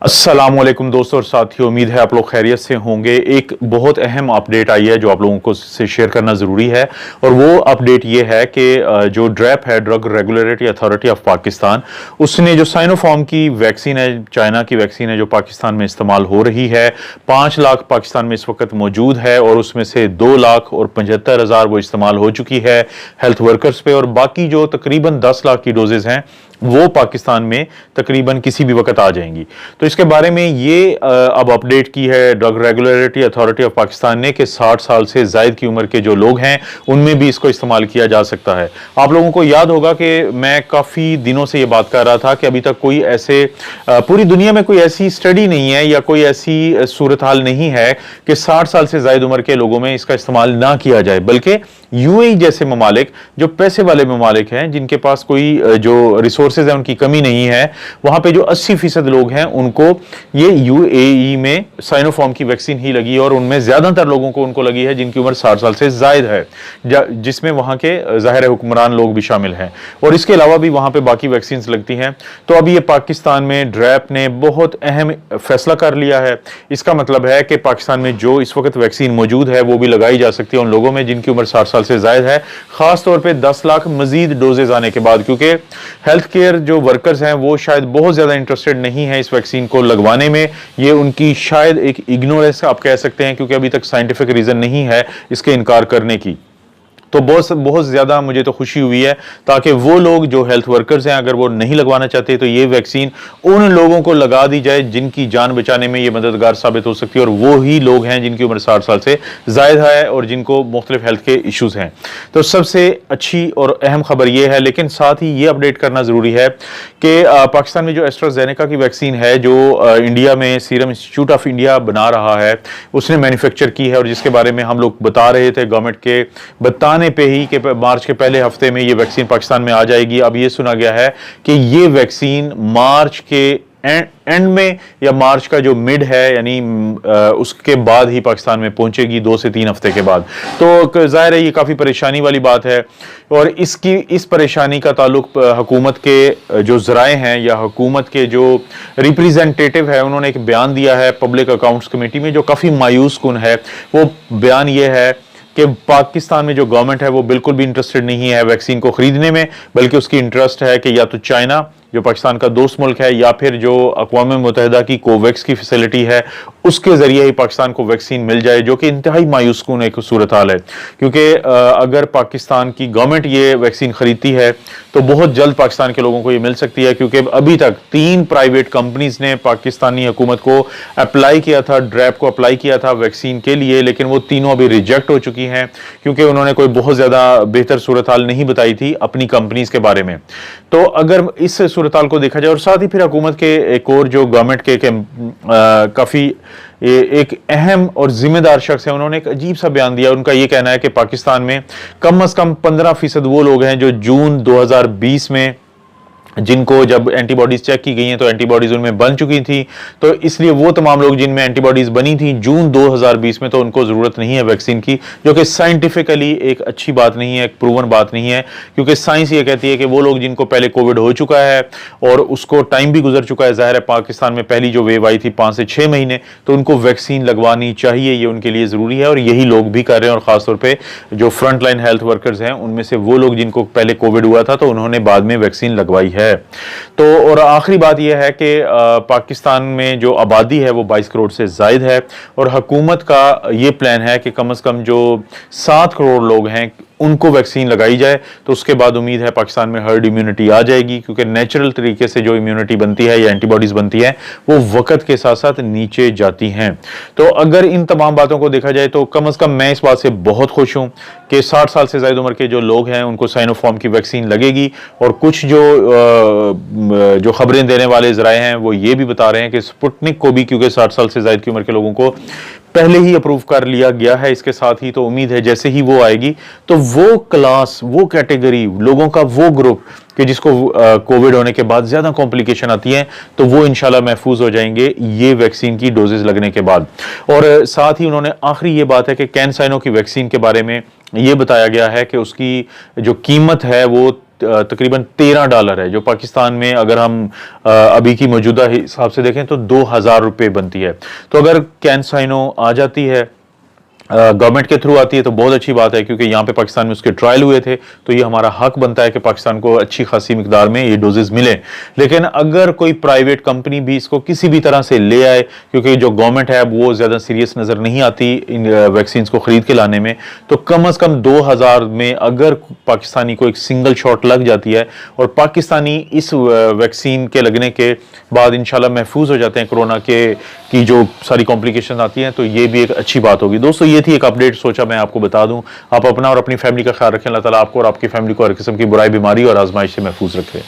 अस्सलामुअलैकुम दोस्तों और साथियों, उम्मीद है आप लोग खैरियत से होंगे। एक बहुत अहम अपडेट आई है जो आप लोगों को से शेयर करना ज़रूरी है और वो अपडेट ये है कि जो ड्रैप है, drug regulatory authority of Pakistan, उसने जो साइनोफार्म की वैक्सीन है, चाइना की वैक्सीन है जो पाकिस्तान में इस्तेमाल हो रही है, 5 लाख पाकिस्तान में इस वक्त मौजूद है और उसमें से 2,75,000 वो इस्तेमाल हो चुकी है हेल्थ वर्कर्स पे, और बाकी जो तकरीबन 10 लाख की डोजेज हैं वो पाकिस्तान में तकरीबन किसी भी वक्त आ जाएंगी। तो इसके बारे में ये अब अपडेट की है drug regulatory authority of Pakistan ने कि 60 साल से जायद की उम्र के जो लोग हैं उनमें भी इसको इस्तेमाल किया जा सकता है। आप लोगों को याद होगा कि मैं काफ़ी दिनों से ये बात कर रहा था कि अभी तक कोई ऐसे पूरी दुनिया में कोई ऐसी स्टडी नहीं है या कोई ऐसी सूरत हाल नहीं है कि 60 साल से जायद उम्र के लोगों में इसका इस्तेमाल ना किया जाए, बल्कि यूएई जैसे ममालिक जो पैसे वाले ममालिक हैं, जिनके पास कोई जो रिसोर्सेज है उनकी कमी नहीं है, वहां पे जो 80% लोग हैं उनको ये यूएई में साइनोफार्म की वैक्सीन ही लगी और उनमें ज्यादातर लोगों को उनको लगी है जिनकी उम्र 60 साल से जायद है, जिसमें वहां के जाहिर हुक्मरान लोग भी शामिल हैं और इसके अलावा भी वहां पे बाकी वैक्सीन लगती हैं। तो अब ये पाकिस्तान में ड्रैप ने बहुत अहम फैसला कर लिया है। इसका मतलब है कि पाकिस्तान में जो इस वक्त वैक्सीन मौजूद है वो भी लगाई जा सकती है उन लोगों में जिनकी उम्र 60 साल से जायद है, खास तौर पे 10 लाख मजीद डोजेज आने के बाद, क्योंकि हेल्थ केयर जो वर्कर्स हैं वो शायद बहुत ज्यादा इंटरेस्टेड नहीं है इस वैक्सीन को लगवाने में। ये उनकी शायद एक इग्नोरेंस आप कह सकते हैं, क्योंकि अभी तक साइंटिफिक रीजन नहीं है इसके इनकार करने की। तो बहुत ज्यादा मुझे तो खुशी हुई है, ताकि वो लोग जो हेल्थ वर्कर्स हैं अगर वो नहीं लगवाना चाहते तो ये वैक्सीन उन लोगों को लगा दी जाए जिनकी जान बचाने में ये मददगार साबित हो सकती है, और वो ही लोग हैं जिनकी उम्र 60 साल से जायद है और जिनको मुख्तलिफ हेल्थ के इश्यूज हैं। तो सबसे अच्छी और अहम खबर ये है, लेकिन साथ ही ये अपडेट करना जरूरी है कि पाकिस्तान में जो एस्ट्राजेनेका की वैक्सीन है जो इंडिया में सीरम इंस्टीट्यूट ऑफ इंडिया बना रहा है, उसने मैन्युफैक्चर की है और जिसके बारे में हम लोग बता रहे थे गवर्नमेंट के बताने पे ही कि मार्च के पहले हफ्ते में ये वैक्सीन पाकिस्तान में आ जाएगी। अब ये सुना गया है कि ये वैक्सीन मार्च के एंड में या मार्च का जो मिड है यानी उसके बाद ही पाकिस्तान में पहुंचेगी, 2 से 3 हफ्ते के बाद। तो जाहिर है ये काफी परेशानी वाली बात है और इस परेशानी का ताल्लुक हुकूमत के जो ज़राए हैं या हुकूमत के जो रिप्रेजेंटेटिव है उन्होंने एक बयान दिया है पब्लिक अकाउंट्स कमेटी में जो काफी मायूस कुन है। वो बयान ये है कि पाकिस्तान में जो गवर्नमेंट है वो बिल्कुल भी इंटरेस्टेड नहीं है वैक्सीन को खरीदने में, बल्कि उसकी इंटरेस्ट है कि या तो चाइना जो पाकिस्तान का दोस्त मुल्क है या फिर जो अक़वाम मुत्तहिदा की कोवैक्स की फैसिलिटी है उसके जरिए ही पाकिस्तान को वैक्सीन मिल जाए, जो कि इंतहाई मायूस कुन एक सूरत हाल है। क्योंकि अगर पाकिस्तान की गवर्नमेंट ये वैक्सीन खरीदती है तो बहुत जल्द पाकिस्तान के लोगों को ये मिल सकती है, क्योंकि अभी तक 3 प्राइवेट कंपनीज ने पाकिस्तानी हुकूमत को अप्लाई किया था, ड्रैप को अप्लाई किया था वैक्सीन के लिए, लेकिन वो तीनों अभी रिजेक्ट हो चुकी हैं क्योंकि उन्होंने कोई बहुत ज्यादा बेहतर सूरत हाल नहीं बताई थी अपनी कंपनीज के बारे में। तो अगर इस सूरत हाल को देखा जाए और साथ ही फिर हुकूमत के एक और जो गवर्नमेंट के काफी एक अहम और जिम्मेदार शख्स है, उन्होंने एक अजीब सा बयान दिया। उनका यह कहना है कि पाकिस्तान में कम से कम 15% वो लोग हैं जो जून 2020 में जिनको जब एंटीबॉडीज चेक की गई हैं तो एंटीबॉडीज उनमें बन चुकी थी, तो इसलिए वो तमाम लोग जिनमें एंटीबॉडीज बनी थी जून 2020 में, तो उनको जरूरत नहीं है वैक्सीन की, जो कि साइंटिफिकली एक अच्छी बात नहीं है, एक प्रूवन बात नहीं है, क्योंकि साइंस ये कहती है कि वो लोग जिनको पहले कोविड हो चुका है और उसको टाइम भी गुजर चुका है, जाहिर है पाकिस्तान में पहली जो वेव आई थी 5 से 6 महीने, तो उनको वैक्सीन लगवानी चाहिए, ये उनके लिए जरूरी है और यही लोग भी कर रहे हैं। और खासतौर पर जो फ्रंट लाइन हेल्थ वर्कर्स हैं उनमें से वो लोग जिनको पहले कोविड हुआ था तो उन्होंने बाद में वैक्सीन लगवाई है। तो और आखिरी बात यह है कि पाकिस्तान में जो आबादी है वो 22 करोड़ से जायद है और हुकूमत का ये प्लान है कि कम से कम जो 7 करोड़ लोग हैं उनको वैक्सीन लगाई जाए, तो उसके बाद उम्मीद है पाकिस्तान में हर्ड इम्यूनिटी आ जाएगी, क्योंकि नेचुरल तरीके से जो इम्यूनिटी बनती है या एंटीबॉडीज बनती है वो वक्त के साथ साथ नीचे जाती हैं। तो अगर इन तमाम बातों को देखा जाए तो कम से कम मैं इस बात से बहुत खुश हूं कि 60 साल से ज्यादा उम्र के जो लोग हैं उनको साइनोफार्म की वैक्सीन लगेगी। और कुछ जो खबरें देने वाले ज़राए हैं वो ये भी बता रहे हैं कि स्पुतनिक को भी, क्योंकि 60 साल से ज्यादा की उम्र के लोगों को पहले ही अप्रूव कर लिया गया है इसके साथ ही, तो उम्मीद है जैसे ही वो आएगी तो वो क्लास, वो कैटेगरी लोगों का वो ग्रुप कि जिसको कोविड होने के बाद ज्यादा कॉम्प्लिकेशन आती है, तो वो इंशाल्लाह महफूज हो जाएंगे ये वैक्सीन की डोजेज लगने के बाद। और साथ ही उन्होंने आखिरी ये बात है कि कैनसाइनो की वैक्सीन के बारे में ये बताया गया है कि उसकी जो कीमत है वो तकरीबन $13 है, जो पाकिस्तान में अगर हम अभी की मौजूदा हिसाब से देखें तो 2000 रुपये बनती है। तो अगर कैंसाइनो आ जाती है, गवर्नमेंट के थ्रू आती है, तो बहुत अच्छी बात है, क्योंकि यहाँ पे पाकिस्तान में उसके ट्रायल हुए थे, तो ये हमारा हक बनता है कि पाकिस्तान को अच्छी खासी मिकदार में ये डोजेस मिले। लेकिन अगर कोई प्राइवेट कंपनी भी इसको किसी भी तरह से ले आए, क्योंकि जो गवर्नमेंट है वो ज़्यादा सीरियस नज़र नहीं आती इन वैक्सीन को ख़रीद के लाने में, तो कम अज़ कम 2000 में अगर पाकिस्तानी को एक सिंगल शॉट लग जाती है और पाकिस्तानी इस वैक्सीन के लगने के बाद इंशाल्लाह महफूज हो जाते हैं कोरोना के की जो सारी कॉम्प्लिकेशन आती हैं, तो ये भी एक अच्छी बात होगी। दोस्तों, ये थी एक अपडेट, सोचा मैं आपको बता दूं। आप अपना और अपनी फैमिली का ख्याल रखें। अल्लाह ताला आपको और आपकी फैमिली को हर किस्म की बुराई, बीमारी और आजमाइश से महफूज रखे।